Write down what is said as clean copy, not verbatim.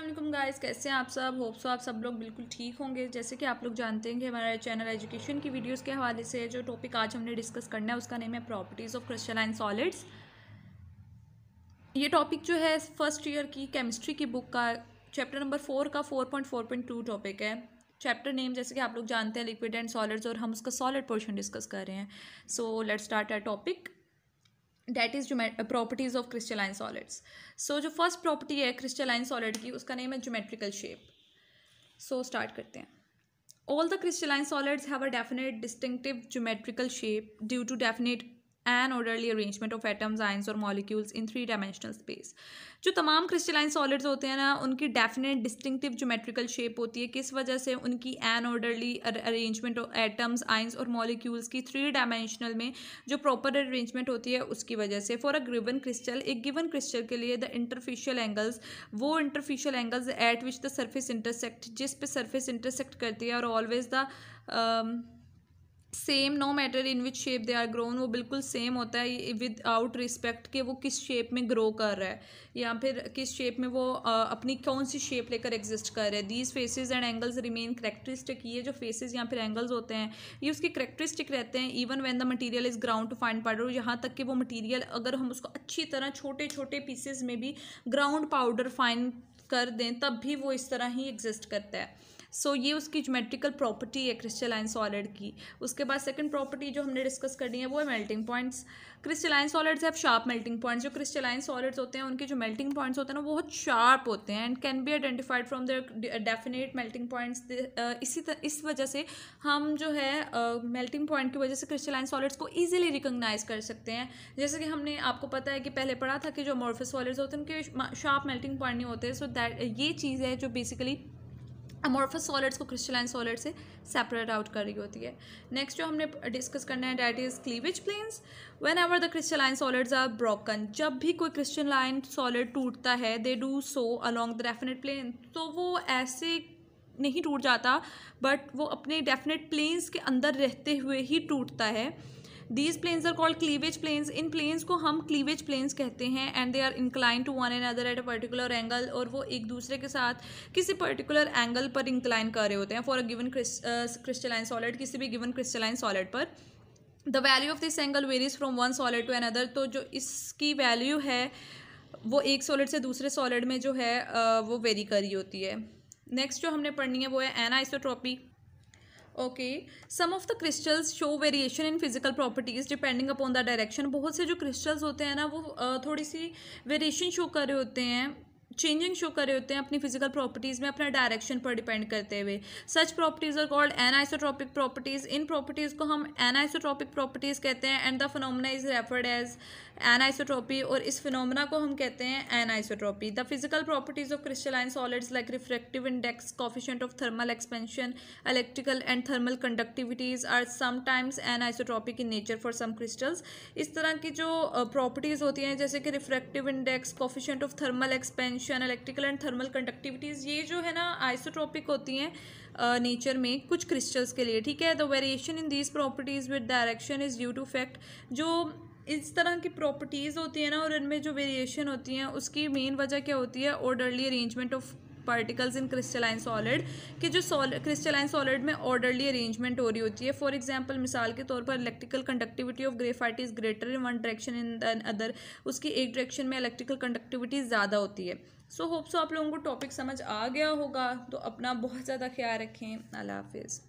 अस्सलाम गाइस, कैसे हैं आप सब। होप सो आप सब लोग बिल्कुल ठीक होंगे। जैसे कि आप लोग जानते हैं कि हमारा चैनल एजुकेशन की वीडियोस के हवाले से जो टॉपिक आज हमने डिस्कस करना है उसका नेम है प्रॉपर्टीज़ ऑफ क्रिस्टलाइन सॉलिड्स। ये टॉपिक जो है फर्स्ट ईयर की केमिस्ट्री की बुक का चैप्टर नंबर 4 का 4.4.2 टॉपिक है। चैप्टर नेम जैसे कि आप लोग जानते हैं लिक्विड एंड सॉलिड्स, और हम उसका सॉलिड पोर्शन डिस्कस कर रहे हैं। So let's start our topic, that is properties of crystalline solids. So जो फर्स्ट प्रॉपर्टी है क्रिस्टलाइन सॉलिड की उसका नेम है ज्योमेट्रिकल शेप। सो स्टार्ट करते हैं। All the crystalline solids have a definite distinctive geometrical shape due to definite an orderly arrangement of atoms, ions और molecules in 3 dimensional space. जो तमाम crystalline solids होते हैं ना, उनकी डेफिनेट डिस्टिंक्टिव ज्योमेट्रिकल शेप होती है। किस वजह से? उनकी N orderly arrangement of atoms, ions और मॉलिक्यूल्स की 3 डायमेंशनल में जो प्रॉपर अरेंजमेंट होती है उसकी वजह से। फॉर अ गिवन क्रिस्टल, एक गिवन क्रिस्टल के लिए द इंटरफेशियल एंगल्स, वो interfacial angles at which the surface intersect, जिस पे सरफेस इंटरसेक्ट करती है, और always the same no matter in which shape they are grown, वो बिल्कुल सेम होता है विद आउट रिस्पेक्ट के वो किस शेप में ग्रो कर रहा है या फिर किस शेप में वो अपनी कौन सी शेप लेकर एग्जिस्ट कर रहा है। These faces and angles remain characteristic. ये जो फेसेस या फिर एंगल्स होते हैं ये उसकी करेक्टरिस्टिक रहते हैं even when the material is ground to fine powder. यहाँ तक कि वो मटेरियल अगर हम उसको अच्छी तरह छोटे छोटे पीसेज में भी ग्राउंड पाउडर फाइन कर दें तब भी वो इस तरह ही एग्जिस्ट करता है। सो ये उसकी ज्योमेट्रिकल प्रॉपर्टी है क्रिस्टलाइन सॉलिड की। उसके बाद सेकंड प्रॉपर्टी जो हमने डिस्कस करनी है वो है melting points. Crystalline solids have sharp melting points. जो क्रिस्टलाइन सॉलिड्स होते हैं उनके जो मेल्टिंग पॉइंट्स होते हैं ना वो बहुत शार्प होते हैं and can be identified from their definite melting points. इस वजह से हम जो है मेल्टिंग पॉइंट की वजह से क्रिस्टलाइन सॉलिड्स को ईजिली रिकॉग्नाइज कर सकते हैं। जैसे कि हमने आपको पता है कि पहले पढ़ा था कि जो अमोर्फस सॉलिड्स होते हैं उनके शार्प मेल्टिंग पॉइंट नहीं होते। सो दैट ये चीज़ है जो बेसिकली अमोर्फस सॉलिड्स को क्रिस्टलाइन सॉलिड से सेपरेट आउट कर रही होती है। नेक्स्ट जो हमने डिस्कस करना है that is cleavage planes. Whenever the crystalline solids are broken, जब भी कोई क्रिस्टलाइन सॉलिड टूटता है, they do so along the definite plane, तो वो ऐसे नहीं टूट जाता बट वो अपने डेफिनेट प्लेन्स के अंदर रहते हुए ही टूटता है। These planes are called cleavage planes. In planes को हम cleavage planes कहते हैं and they are inclined to one another at a particular angle, और वो एक दूसरे के साथ किसी particular angle पर incline कर रहे होते हैं for a given crystalline solid, किसी भी given crystalline solid पर। The value of this angle varies from one solid to another. तो जो इसकी वैल्यू है वो एक सॉलिड से दूसरे सॉलिड में जो है वो वेरी कर रही होती है। नेक्स्ट जो हमने पढ़नी है वो है anisotropy. Okay, some of the crystals show variation in physical properties depending upon the direction. बहुत से जो क्रिस्टल्स होते हैं ना वो थोड़ी सी वेरिएशन शो कर रहे होते हैं, चेंजिंग शो कर रहे होते हैं अपनी फिजिकल प्रॉपर्टीज़ में अपना डायरेक्शन पर डिपेंड करते हुए। Such properties are called anisotropic properties. इन प्रॉपर्टीज़ को हम एनाइसोट्रॉपिक प्रॉपर्टीज़ कहते हैं and the phenomena is referred as anisotropy, और इस फिनोमेना को हम कहते हैं anisotropy. The physical properties of crystalline solids like refractive index, coefficient of thermal expansion, electrical and thermal conductivities are sometimes anisotropic in nature for some crystals. इस तरह की जो प्रॉपर्टीज़ होती हैं जैसे कि refractive index, coefficient of thermal expansion, electrical and thermal conductivities, ये जो है ना आइसोट्रॉपिक होती हैं नेचर में कुछ क्रिस्टल्स के लिए। ठीक है, the variation in these properties with direction is due to fact. जो इस तरह की प्रॉपर्टीज़ होती है ना और इनमें जो वेरिएशन होती हैं उसकी मेन वजह क्या होती है? Orderly arrangement of particles in crystalline solid, कि जो क्रिस्टलाइन सॉलिड में ऑर्डरली अरेंजमेंट हो रही होती है। फॉर एग्जांपल, मिसाल के तौर पर electrical conductivity of graphite is greater in one direction in the other. उसकी एक डायरेक्शन में इलेक्ट्रिकल कंडक्टिविटी ज़्यादा होती है। सो होप सो आप लोगों को टॉपिक समझ आ गया होगा। तो अपना बहुत ज़्यादा ख्याल रखें। अल्लाह हाफिज़।